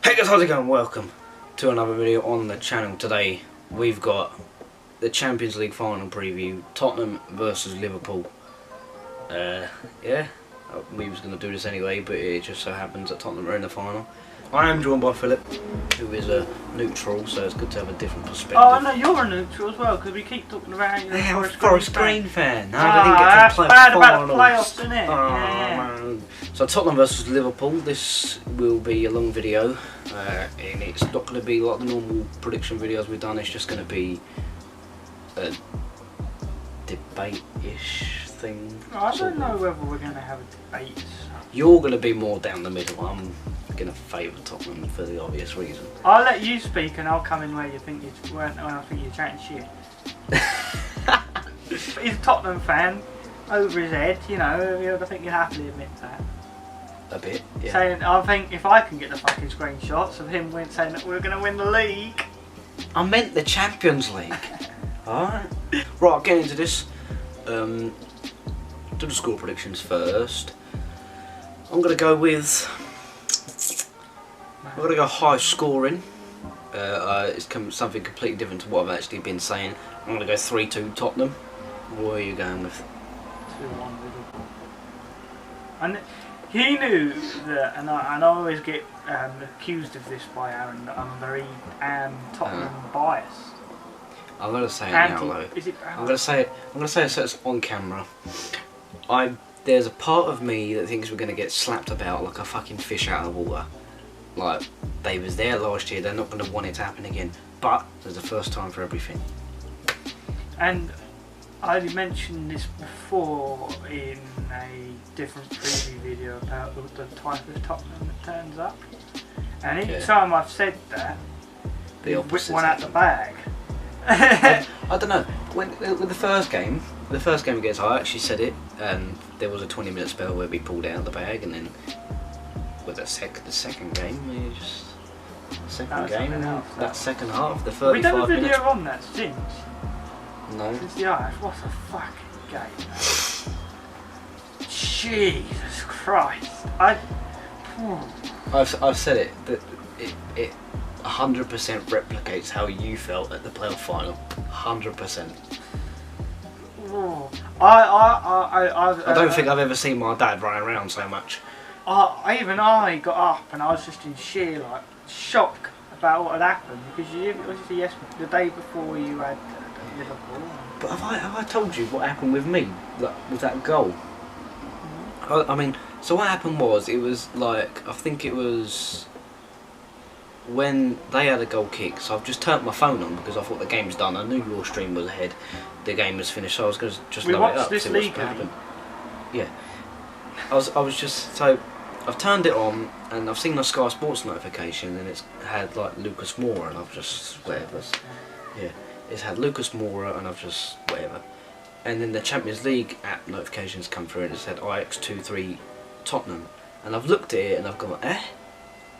Hey guys, how's it going? Welcome to another video on the channel. Today we've got the Champions League final preview, Tottenham versus Liverpool. Yeah, we was going to do this anyway, but it just so happens that Tottenham are in the final. I am joined by Philip, who is a neutral, so it's good to have a different perspective. Oh no, you're a neutral as well, because we keep talking about you. Yeah, I'm a Forest Green fan. No, I didn't get to play bad about the playoffs, isn't it? Oh, yeah. Man. So Tottenham versus Liverpool. This will be a long video, and it's not going to be like the normal prediction videos we've done. It's just going to be a debate-ish thing. I don't know whether we're going to have a debate. You're going to be more down the middle. I'm going to favour Tottenham for the obvious reason. I'll let you speak, and I'll come in where you think when I think you're chatting shit. He's a Tottenham fan, over his head. You know, I think you'd happily admit that. A bit, yeah. Saying, I think if I can get the fucking screenshots of him saying that we're going to win the league. I meant the Champions League. Alright. Right, I'll get into this. Do the score predictions first. I'm going to go with... I'm going to go high scoring. It's something completely different to what I've actually been saying. I'm going to go 3-2 Tottenham. What are you going with? 2-1 Liverpool. And he knew that, and I always get accused of this by Aaron, that I'm very Tottenham biased. I'm going to say it now though. I'm going to say it so it's on camera. There's a part of me that thinks we're going to get slapped about like a fucking fish out of the water. Like, they was there last year, they're not going to want it to happen again. But there's a first time for everything. And I mentioned this before in a different preview video about the type of Tottenham that turns up. And each time I've said that, the opposite one out the bag. I don't know. With the first game against, I actually said it, and there was a 20-minute spell where we pulled out the bag, and then with the second game, we just that second half, the 35 minutes. We've done a video on that since. No. Since the Irish, what a fucking game. Jesus Christ. I've said it, that it 100% replicates how you felt at the playoff final. 100%. I don't think I've ever seen my dad running around so much. Even I got up and I was just in sheer shock about what had happened, because obviously the day before you had Liverpool. But have I told you what happened with me, with that goal? I mean, so what happened was, it was like, I think it was when they had a goal kick, so I've just turned my phone on because I thought the game's done. I knew your stream was ahead, the game was finished, so I was going to just load it up, see what's happened. Yeah. I was just, so I've turned it on and I've seen the Sky Sports notification, and it's had like Lucas Moura, and I've just whatever. Yeah, it's had Lucas Moura, and I've just whatever. And then the Champions League app notifications come through, and it said Ajax 2-3 Tottenham, and I've looked at it and I've gone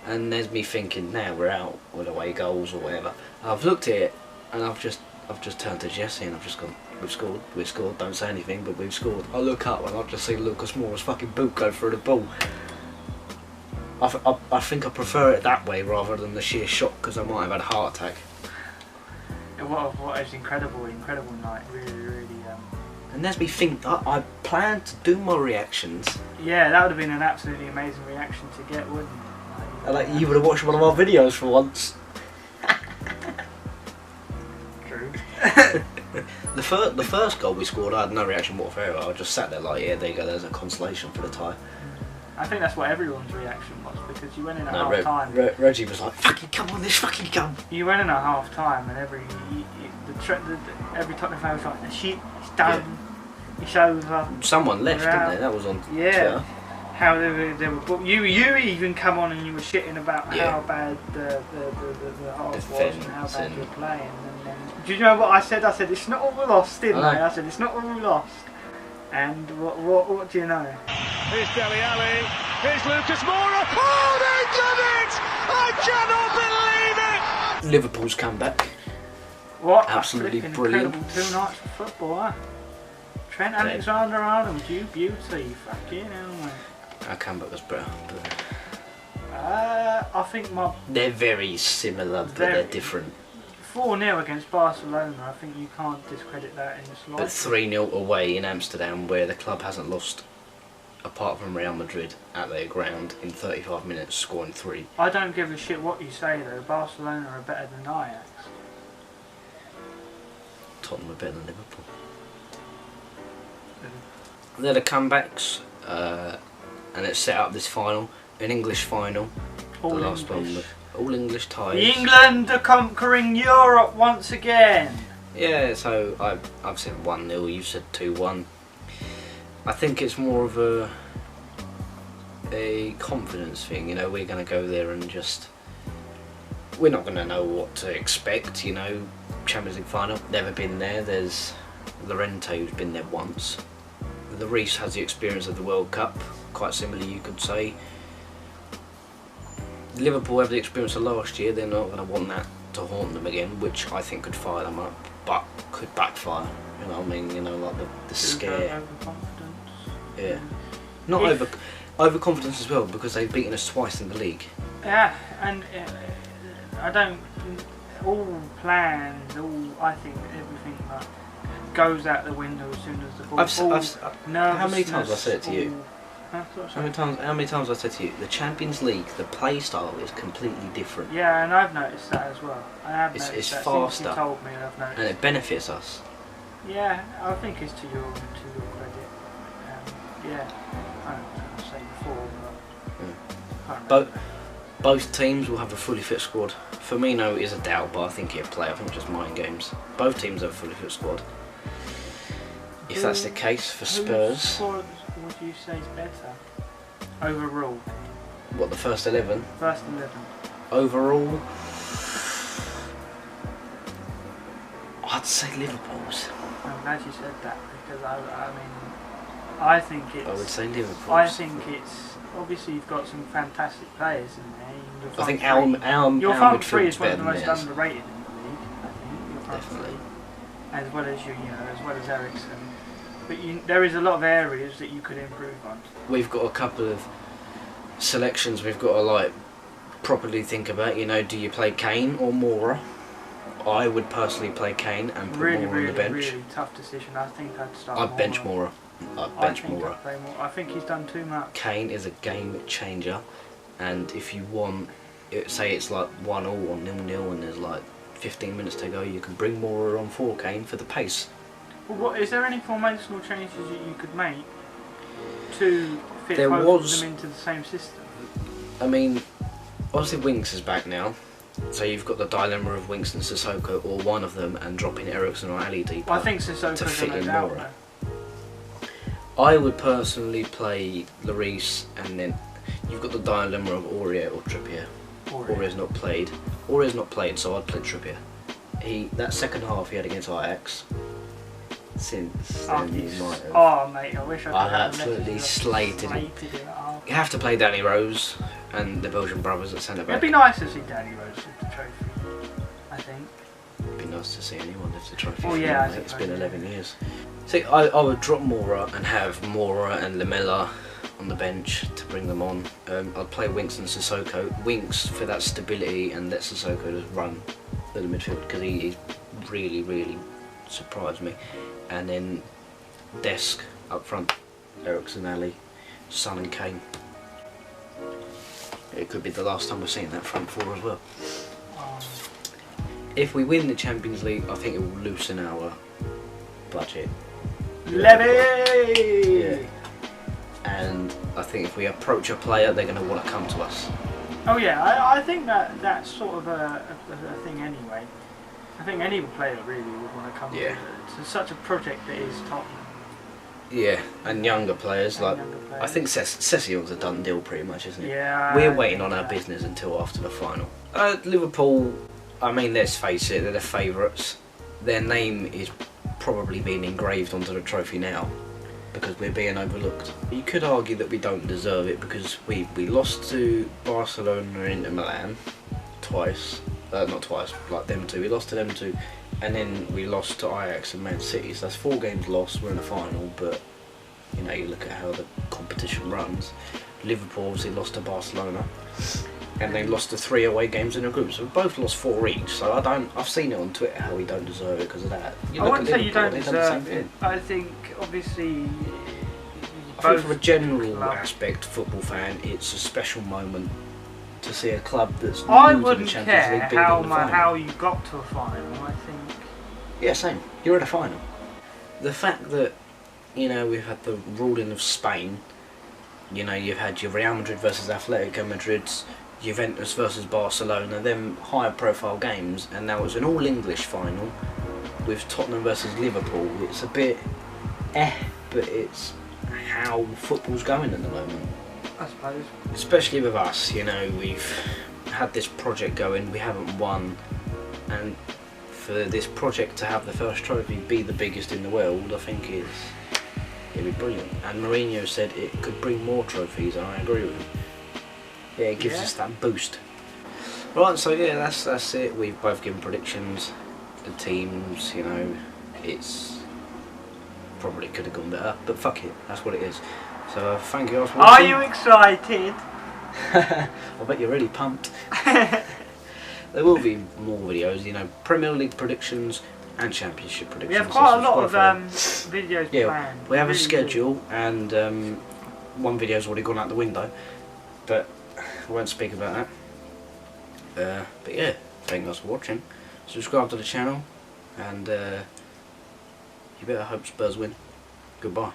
and there's me thinking, now we're out with away goals or whatever. And I've looked at it and I've just turned to Jesse and I've just gone, we've scored, don't say anything, but we've scored. I look up and I've just seen Lucas Moura's fucking boot go through the ball. I think I prefer it that way rather than the sheer shock, because I might have had a heart attack. What is incredible night, really. And there's me think, I planned to do my reactions. Yeah, that would have been an absolutely amazing reaction to get, wouldn't it? Like you would have watched one of our videos for once. True. The first goal we scored, I had no reaction whatsoever. I just sat there like, yeah, there you go, there's a consolation for the tie. I think that's what everyone's reaction was, because you went in at half time. Reggie was like, fucking come on, this fucking come. You went in at half time, and every Tottenham fan was like, the shit, it's done, it's over. Someone left, didn't they? That was on Twitter. How they were you even come on and you were shitting about how bad the half was and how bad you were playing. And then, do you know what I said? I said, it's not all we lost, didn't I? I said, it's not all we lost. And what do you know? Here's Dele Alli, here's Lucas Moura. Oh, they've done it! I cannot believe it! Liverpool's comeback. What? Absolutely brilliant. Incredible 2 nights of football, huh? Trent Alexander-Arnold, you beauty. Fucking hell, mate. Our comeback was brilliant. I think they're very similar, but they're different. 4-0 against Barcelona, I think you can't discredit that in the slightest. But 3-0 away in Amsterdam, where the club hasn't lost, apart from Real Madrid, at their ground in 35 minutes, scoring 3. I don't give a shit what you say though, Barcelona are better than Ajax. Tottenham are better than Liverpool. They're the comebacks, and it's set up this final, an English final. All the last English. one, all English ties. England are conquering Europe once again. Yeah, so I've said 1-0, you've said 2-1. I think it's more of a confidence thing, you know, we're going to go there and we're not going to know what to expect, you know, Champions League final, never been there, there's Llorente who's been there once. Lloris has the experience of the World Cup, quite similarly you could say. Liverpool have the experience of last year, they're not going to want that to haunt them again, which I think could fire them up, but could backfire, you know what I mean, you know, like the scare. Overconfidence. Yeah. Not overconfidence as well, because they've beaten us twice in the league. Yeah, and I don't, all plans, I think everything like, goes out the window as soon as the ball falls. How many times have I said it to you? How many times have I said to you? The Champions League, the play style is completely different. Yeah, and I've noticed that as well. It's faster, since you told me, I've noticed. and it benefits us. Yeah, I think it's to your credit. Yeah, I don't know what to say before, but Both teams will have a fully fit squad. Firmino is a doubt, but I think he'll play. I think just mind games. Both teams have a fully fit squad. If that's the case for Spurs, squad would you say is better overall? what, the first 11? First 11. Overall, I'd say Liverpool's. I'm glad you said that because I think it's. I would say Liverpool's. I think it's obviously you've got some fantastic players in there. I think our your front three midfield's is one of better the than most theirs. underrated in the league. I think your front Definitely. three, as well as as well as Ericsson. But there is a lot of areas that you could improve on. We've got a couple of selections we've got to properly think about. You know, do you play Kane or Moura? I would personally play Kane and put Moura on the bench. Really tough decision. I think I'd start. I'd bench Moura. I think he's done too much. Kane is a game changer, and if you want, say it's like 1-1 or 0-0 and there's 15 minutes to go, you can bring Moura on for Kane for the pace. Well, is there any formational changes that you could make to fit There both was- of them into the same system? I mean, obviously Winks is back now, so you've got the dilemma of Winks and Sissoko, or one of them, and dropping Ericsson or Ali deeper. Well, I think Sissoko's to fit no in doubt. Moura. I would personally play Lloris, and then you've got the dilemma of Aurier or Trippier. Aurier's not played, so I'd play Trippier. That second half he had against Ajax, since then he might have. Oh mate, I wish I could I've have absolutely slated him. it. You have to play Danny Rose and the Belgian brothers at centre back. It'd be nice to see Danny Rose lift the trophy, I think. It'd be nice to see anyone lift the trophy. Oh, for yeah, them, I mate. It's suppose, been yeah. 11 years. See, I would drop Moura and have Moura and Lamela on the bench to bring them on. I'd play Winks and Sissoko. Winks for that stability, and let Sissoko just run to the midfield, because he's really, really surprised me. And then Desk up front, Ericsson, Ali, Son and Kane. It could be the last time we're seeing that front four as well. If we win the Champions League, I think it will loosen our budget. Levy! Yeah. And I think if we approach a player, they're going to want to come to us. Oh yeah, I think that's sort of a thing anyway. I think any player really would want to come Yeah. to such a project that is Tottenham. Yeah, and younger players. And younger players. I think Session's a done deal pretty much, isn't it? Yeah. We're waiting on our business until after the final. Liverpool, I mean, let's face it, they're the favourites. Their name is probably being engraved onto the trophy now, because we're being overlooked. You could argue that we don't deserve it, because we lost to Barcelona and Inter Milan twice. Not twice, like them two. We lost to them two, and then we lost to Ajax and Man City. So that's 4 games lost. We're in the final, but you know, you look at how the competition runs. Liverpool obviously lost to Barcelona, and they lost the 3 away games in a group. So we both lost 4 each. So I've seen it on Twitter how we don't deserve it because of that. I wouldn't say you don't deserve it. I think obviously. I think from a general aspect, football fan, it's a special moment to see a club that's I new to the wouldn't Champions care League being in the final. how you got to a final. I think. Yeah, same. You're at a final. The fact that, you know, we've had the ruling of Spain. You know, you've had your Real Madrid versus Atletico Madrid's, Juventus versus Barcelona, them higher profile games, and now it's an all English final with Tottenham versus Liverpool. It's a bit but it's how football's going at the moment. I suppose. Especially with us, you know, we've had this project going, we haven't won, and for this project to have the first trophy be the biggest in the world, I think it'd be brilliant. And Mourinho said it could bring more trophies, and I agree with him. Yeah, it gives us that boost. Right, so yeah, that's it. We've both given predictions. The teams, you know, it's probably could have gone better, but fuck it, that's what it is. So thank you guys for watching. Are you excited? I bet you're really pumped. There will be more videos, you know, Premier League predictions and Championship predictions. We have quite a lot of videos planned. We have a schedule, and one video's already gone out the window, but I won't speak about that. But yeah, thank you guys for watching. Subscribe to the channel, and you better hope Spurs win. Goodbye.